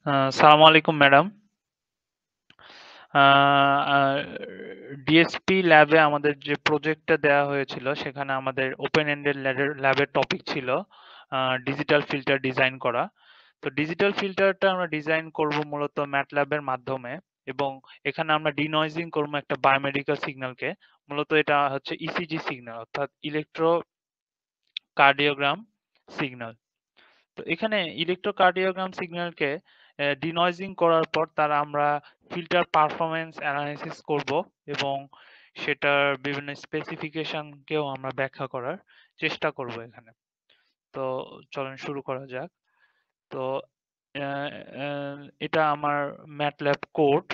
সালামু আলাইকুম ম্যাডাম। আ আ ডিএসপি ল্যাবে আমাদের যে প্রজেক্টটা দেয়া হয়েছিল সেখানে আমাদের ওপেন এন্ডেড ল্যাবের টপিক ছিল ডিজিটাল ফিল্টার ডিজাইন করা। তো ডিজিটাল ফিল্টারটা আমরা ডিজাইন করব মূলত MATLAB এর মাধ্যমে এবং এখানে আমরা ডিনয়েজিং করব একটা বায়োমেডিক্যাল সিগন্যালকে। মূলত এটা হচ্ছে ইসিজি সিগন্যাল অর্থাৎ ইলেক্ট্রোকার্ডিওগ্রাম সিগন্যাল। তো এখানে ইলেক্ট্রোকার্ডিওগ্রাম সিগন্যালকে ডিনয়েজিং করার পর আমরা ফিল্টার পারফরম্যান্স অ্যানালাইসিস করব এবং সেটার বিভিন্ন স্পেসিফিকেশনকেও আমরা ব্যাখ্যা করার চেষ্টা করব এখানে। তো চলেন শুরু করা যাক। তো আহ, এটা আমার ম্যাটল্যাব কোড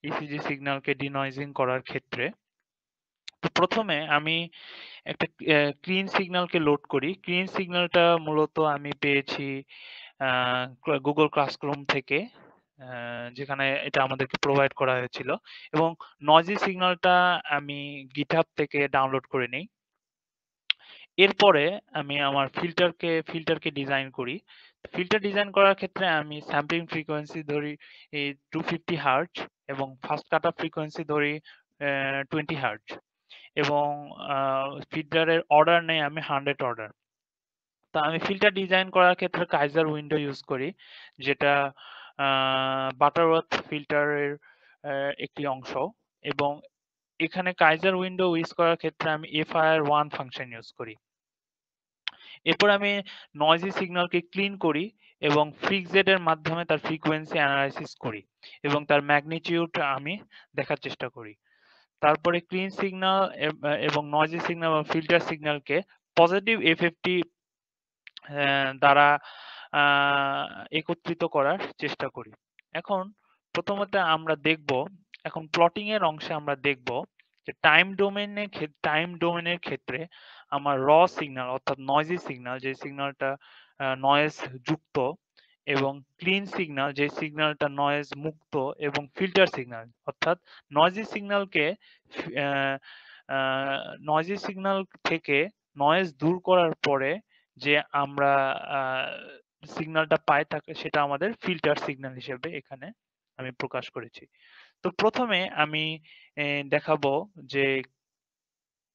ইসিজি সিগন্যালকে ডিনয়েজিং করার ক্ষেত্রে। তো প্রথমে আমি একটা ক্লিন সিগন্যালকে লোড করি। ক্লিন সিগন্যালটা মূলত আমি পেয়েছি গুগল ক্লাসরুম থেকে, যেখানে এটা আমাদেরকে প্রোভাইড করা হয়েছিল এবং নয়েজি সিগন্যালটা আমি গিটহাব থেকে ডাউনলোড করে নিই। এরপরে আমি আমার ফিল্টারকে ডিজাইন করি। ফিল্টার ডিজাইন করার ক্ষেত্রে আমি স্যাম্পলিং ফ্রিকোয়েন্সি ধরি 250 হার্টজ এবং ফাস্ট কাট অফ ফ্রিকোয়েন্সি ধরি 20 হার্টজ এবং ফিল্টারের অর্ডার নেই আমি 100 অর্ডার। তো আমি ফিল্টার ডিজাইন করার ক্ষেত্রে কাইজার উইন্ডো ইউজ করি, যেটা বাটারওয়ার্থ ফিল্টারের একটি অংশ এবং এখানে কাইজার উইন্ডো ইউজ করার ক্ষেত্রে আমি FIR1 ফাংশন ইউজ করি। এরপর আমি নয়েজি সিগন্যালকে ক্লিন করি এবং ফ্রিকজেড এর মাধ্যমে তার ফ্রিকোয়েন্সি অ্যানালাইসিস করি এবং তার ম্যাগনিটিউড আমি দেখার চেষ্টা করি। তারপরে ক্লিন সিগন্যাল এবং নয়েজি সিগন্যাল এবং ফিল্টার সিগন্যালকে পজিটিভ এফএফটি দ্বারা একত্রিত করার চেষ্টা করি। এখন প্রথমত আমরা দেখব, এখন প্লটিং এর অংশে আমরা দেখব যে টাইম ডোমেনের ক্ষেত্রে আমার র সিগন্যাল অর্থাৎ নয়েজি সিগন্যাল, যে সিগন্যালটা নয়েজ যুক্ত, এবং ক্লিন সিগন্যাল যে সিগন্যালটা নয়েজ মুক্ত, এবং ফিল্টার সিগন্যাল অর্থাৎ নয়েজি সিগন্যালকে নয়েজি সিগন্যাল থেকে নয়েজ দূর করার পরে যে আমরা সিগন্যালটা পাই থাকে সেটা আমাদের ফিল্টার সিগন্যাল হিসেবে এখানে আমি প্রকাশ করেছি। তো প্রথমে আমি দেখাবো যে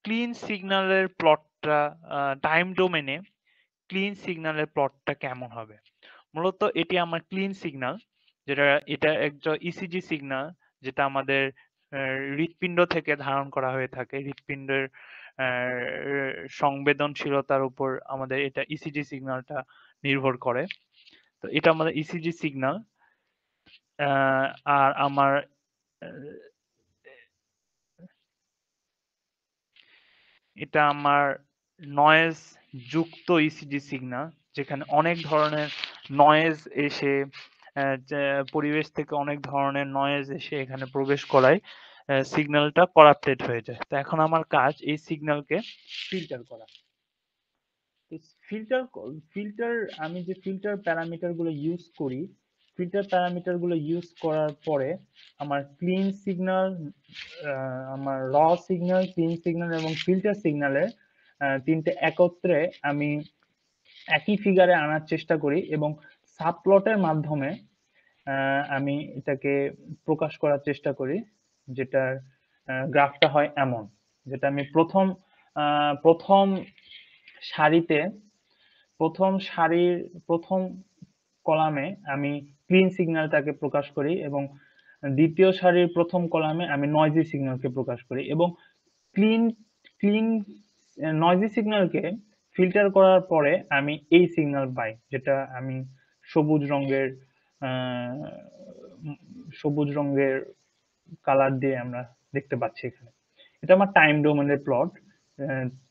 ক্লিন সিগন্যালের প্লটটা টাইম ডোমেনে ক্লিন সিগন্যালের প্লটটা কেমন হবে। মূলত এটি আমার ক্লিন সিগন্যাল, এটা একটা ইসিজি সিগন্যাল যেটা আমাদের হৃৎপিণ্ড থেকে ধারণ করা হয়ে থাকে। হৃৎপিণ্ডের সংবেদনশীলতার উপর আমাদের এটা ইসিজি সিগন্যালটা নির্ভর করে। তো এটা আমাদের ইসিজি সিগন্যাল। আর আমার এটা আমার নয়েজ যুক্ত ইসিজি সিগন্যাল, যেখানে অনেক ধরনের নয়েজ এসে পরিবেশ থেকে অনেক ধরনের নয়েজ এসে এখানে প্রবেশ করায় সিগন্যালটা করাপ্টেড হয়ে যায়। তো এখন আমার কাজ এই সিগন্যালকে ফিল্টার করা। ফিল্টার ফিল্টার আমি যে ফিল্টার প্যারামিটার গুলো ইউজ করি, ফিল্টার প্যারামিটার গুলো ইউজ করার পরে আমার ক্লিন সিগন্যাল, আমার র সিগন্যাল, ক্লিন সিগন্যাল এবং ফিল্টার সিগন্যালের তিনটে একত্রে আমি একই ফিগারে আনার চেষ্টা করি এবং সাবপ্লটের মাধ্যমে আমি এটাকে প্রকাশ করার চেষ্টা করি, যেটার গ্রাফটা হয় এমন, যেটা আমি প্রথম সারিতে প্রথম সারির প্রথম কলামে আমি ক্লিন সিগন্যালটাকে প্রকাশ করি এবং দ্বিতীয় সারির প্রথম কলামে আমি নয়েজি সিগন্যালকে প্রকাশ করি এবং ক্লিন ক্লিন নয়েজি সিগন্যালকে ফিল্টার করার পরে আমি এই সিগন্যাল পাই, যেটা আমি সবুজ রঙের আহ, সবুজ রঙের কালার দিয়ে আমরা দেখতে পাচ্ছি এখানে। এটা আমার টাইম ডোমেনের প্লট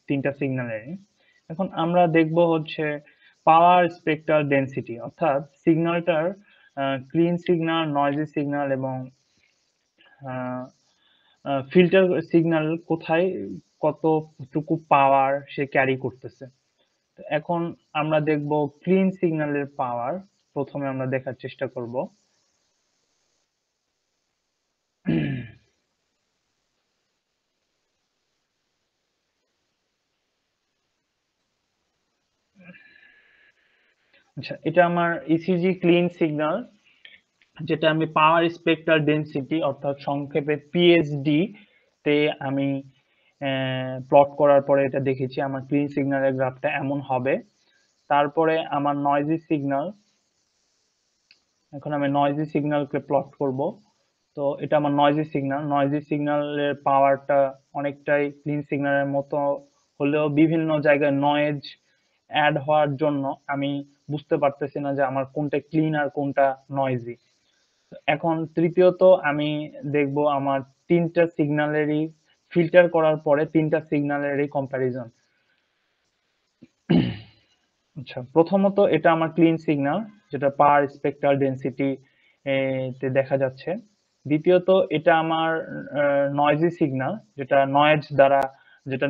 তিনটা সিগন্যালের। এখন আমরা দেখব হচ্ছে পাওয়ার স্পেকট্রাল ডেনসিটি, অর্থাৎ সিগন্যালটার ক্লিন সিগন্যাল, নয়েজি সিগন্যাল এবং ফিল্টার সিগন্যাল কোথায় কতটুকু পাওয়ার সে ক্যারি করতেছে। এখন আমরা দেখব ক্লিন সিগন্যালের পাওয়ার। প্রথমে আমরা দেখার চেষ্টা করব। আচ্ছা, এটা আমার ইসিজি ক্লিন সিগন্যাল। যেটা আমি পাওয়ার স্পেকট্রাল ডেনসিটি অর্থাৎ সংক্ষেপে পিএসডি তে আমি প্লট করার পরে এটা দেখেছি আমার ক্লিন সিগন্যালের গ্রাফটা এমন হবে। তারপরে আমার নয়েজি সিগন্যাল, এখন আমি নয়েজি সিগন্যালকে প্লট করব। তো এটা আমার নয়েজি সিগন্যালের পাওয়ারটা অনেকটাই ক্লিন সিগন্যালের মতো হলেও বিভিন্ন জায়গায় নয়েজ অ্যাড হওয়ার জন্য আমি বুঝতে পারতেছি না যে আমার কোনটা ক্লিন আর কোনটা নয়েজি। এখন তৃতীয়ত আমি দেখব আমার তিনটা সিগন্যালেরই ফিল্টার করার পরে তিনটা সিগন্যালেরই কম্প্যারিজন। আচ্ছা, প্রথমত এটা আমার ক্লিন সিগন্যাল, যেটা পার স্পেকট্রাল ডেনসিটি তে দেখা যাচ্ছে। দ্বিতীয়ত এটা আমার নয়েজি সিগন্যাল, যেটা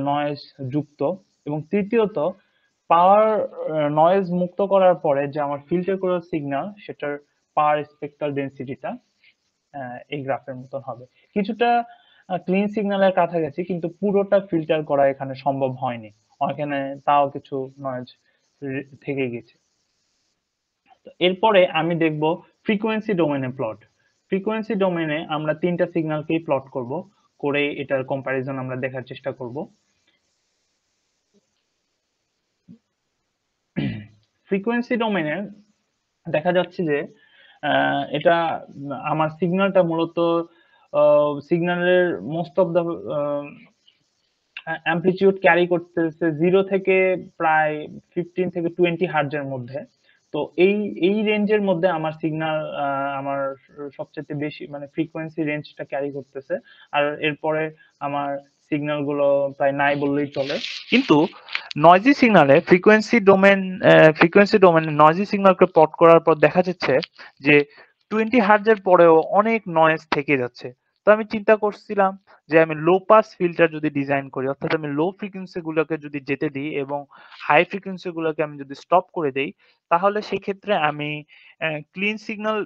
নয়েজ যুক্ত। এবং তৃতীয়ত পাওয়ার নয়েজ মুক্ত করার পরে যে আমার ফিল্টার করা সিগন্যাল, সেটার পার স্পেকট্রাল ডেনসিটিটা এই গ্রাফের মতন হবে। কিছুটা ক্লিন সিগন্যালের কাছাকাছি, কিন্তু পুরোটা ফিল্টার করা এখানে সম্ভব হয়নি, এখানে তাও কিছু নয়েজ থেকে গেছে। এরপরে আমি দেখব ফ্রিকোয়েন্সি ডোমেনে প্লট। ফ্রিকোয়েন্সি ডোমেনে আমরা তিনটা সিগন্যালকেই প্লট করব, করে এটার কম্প্যারিজন আমরা দেখার চেষ্টা করব। ফ্রিকোয়েন্সি ডোমেনে দেখা যাচ্ছে যে এটা আমার সিগন্যালটা মূলত সিগন্যালের most of the amplitude carry করতেছে 0 থেকে প্রায় 15 থেকে 20 হার্টজের মধ্যে। তো এই রেঞ্জের মধ্যে আমার সিগন্যাল আমার সবচেয়ে বেশি মানে ফ্রিকোয়েন্সি রেঞ্জটা ক্যারি করতেছে। আর এরপরে আমার সিগন্যাল গুলো প্রায় নাই বললেই চলে। কিন্তু নয়েজি সিগনালে ফ্রিকোয়েন্সি ডোমেনে নয়েজি সিগন্যালকে প্লট করার পর দেখা যাচ্ছে যে 20 হার্জের পরেও অনেক নয়েজ থেকে যাচ্ছে। তো আমি চিন্তা করছিলাম যে আমি লো পাস ফিল্টার যদি ডিজাইন করি, অর্থাৎ আমি লো ফ্রিকোয়েন্সি গুলোকে যদি যেতে দিই এবং হাই ফ্রিকোয়েন্সি গুলোকে আমি যদি স্টপ করে দেই, তাহলে সেক্ষেত্রে আমি ক্লিন সিগন্যাল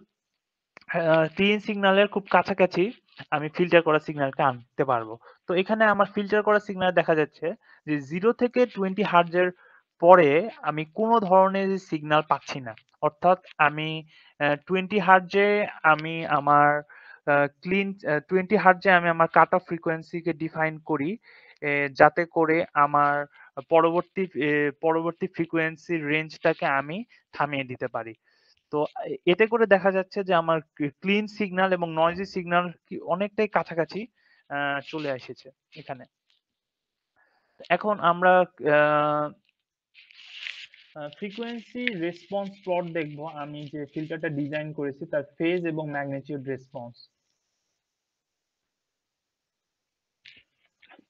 ক্লিন সিগন্যালের খুব কাছাকাছি আমি ফিল্টার করা সিগন্যালকে আনতে পারবো। তো এখানে আমার ফিল্টার করা সিগন্যাল দেখা যাচ্ছে যে 0 থেকে 20 হার্জের পরে আমি কোনো ধরনের সিগন্যাল পাচ্ছি না। অর্থাৎ আমি 20 হার্জে আমি আমার ক্লিন 20 হার্জে আমি আমার কাট অফ ফ্রিকোয়েন্সিকে ডিফাইন করি, যাতে করে আমার পরবর্তী ফ্রিকোয়েন্সির রেঞ্জটাকে আমি থামিয়ে দিতে পারি। তো এতে করে দেখা যাচ্ছে যে আমার ক্লিন সিগন্যাল এবং নয়েজি সিগন্যাল অনেকটাই কাছাকাছি চলে এসেছে এখানে। এখন আমরা ফ্রিকোয়েন্সি রেসপন্স প্লট দেখব, আমি যে ফিল্টারটা ডিজাইন করেছি তার ফেজ এবং ম্যাগনিটিউড রেসপন্স।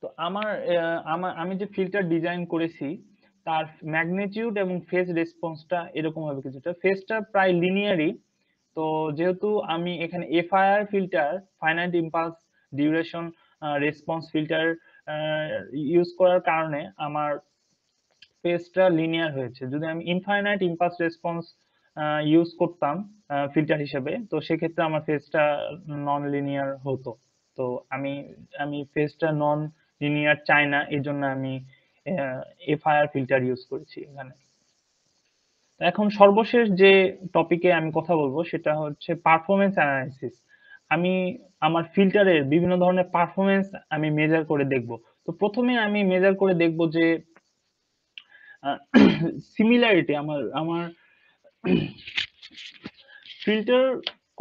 তো আমি যে ফিল্টার ডিজাইন করেছি তার ম্যাগনিটিউড এবং ফেজ রেসপন্সটা এরকম হবে কিছুটা। ফেজটা প্রায় লিনিয়ারই। তো যেহেতু আমি এখানে FIR filter, finite impulse duration response filter use করার কারণে আমার ফেজটা লিনিয়ার হয়েছে। যদি আমি ইনফাইনাইট ইম্পালস রেসপন্স ইউজ করতাম ফিল্টার হিসেবে, তো সেক্ষেত্রে আমার ফেজটা নন লিনিয়ার হতো। তো আমি আমি ফেজটা নন লিনিয়ার চাই না, এই জন্য আমি এফআইআর ফিল্টার ইউজ করেছি এখানে। এখন সর্বশেষ যে টপিকে আমি কথা বলবো সেটা হচ্ছে পারফরমেন্স অ্যানালাইসিস। আমি আমার ফিল্টারের বিভিন্ন ধরনের পারফরমেন্স আমি মেজার করে দেখব। তো প্রথমে আমি মেজার করে দেখব যে সিমিলারিটি আমার আমার ফিল্টার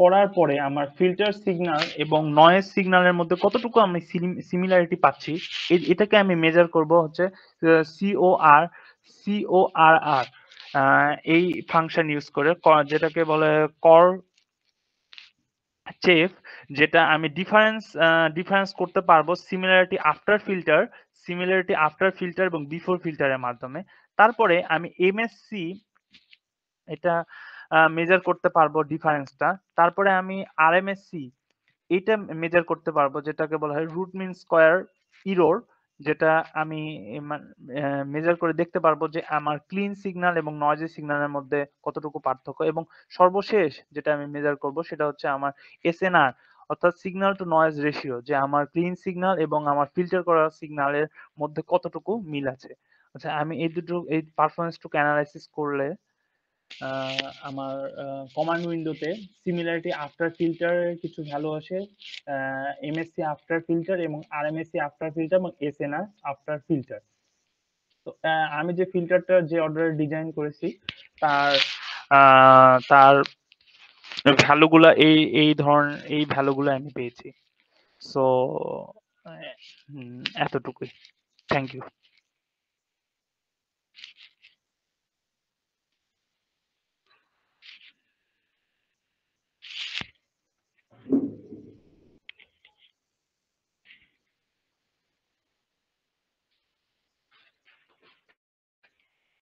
করার পরে আমার ফিল্টার সিগন্যাল এবং নয়েজ সিগন্যালের মধ্যে কতটুকু আমি সিমিলারিটি পাচ্ছি, এটাকে আমি মেজার করব হচ্ছে সিওআর সিওআরআর এই ফাংশন ইউজ করে, যেটাকে বলে কর চেফ, যেটা আমি ডিফারেন্স করতে পারবো সিমিলারিটি আফটার ফিল্টার এবং বিফোর ফিল্টারের মাধ্যমে। তারপরে আমি এমএসসি এটা মেজার করতে পারবো ডিফারেন্সটা। তারপরে আমি আরএমএসসি এটা মেজার করতে পারবো, যেটাকে বলা হয় রুট মিন স্কয়ার ইরর, যেটা আমি মেজার করে দেখতে পারবো যে আমার ক্লিন সিগন্যাল এবং নয়েজি সিগন্যালের মধ্যে কতটুকু পার্থক্য। এবং সর্বশেষ যেটা আমি মেজার করব সেটা হচ্ছে আমার এসএনআর, অর্থাৎ সিগন্যাল টু নয়েজ রেশিও, যে আমার ক্লিন সিগন্যাল এবং আমার ফিল্টার করা সিগন্যালের মধ্যে কতটুকু মিল আছে। আচ্ছা, আমি এই পারফরমেন্সটুকু অ্যানালাইসিস করলে আমার কমান্ড উইন্ডোতে সিমিলারিটি আফটার ফিল্টার কিছু ভ্যালু আসে, এমএসসি আফটার ফিল্টার এবং আরএমএসসি আফটার ফিল্টার এবং এসএনআর আফটার ফিল্টার। তো আমি যে ফিল্টারটা যে অর্ডারে ডিজাইন করেছি তার তার ভ্যালুগুলা এই ধরনের এই ভ্যালুগুলো আমি পেয়েছি। সো এতটুকুই। Thank you.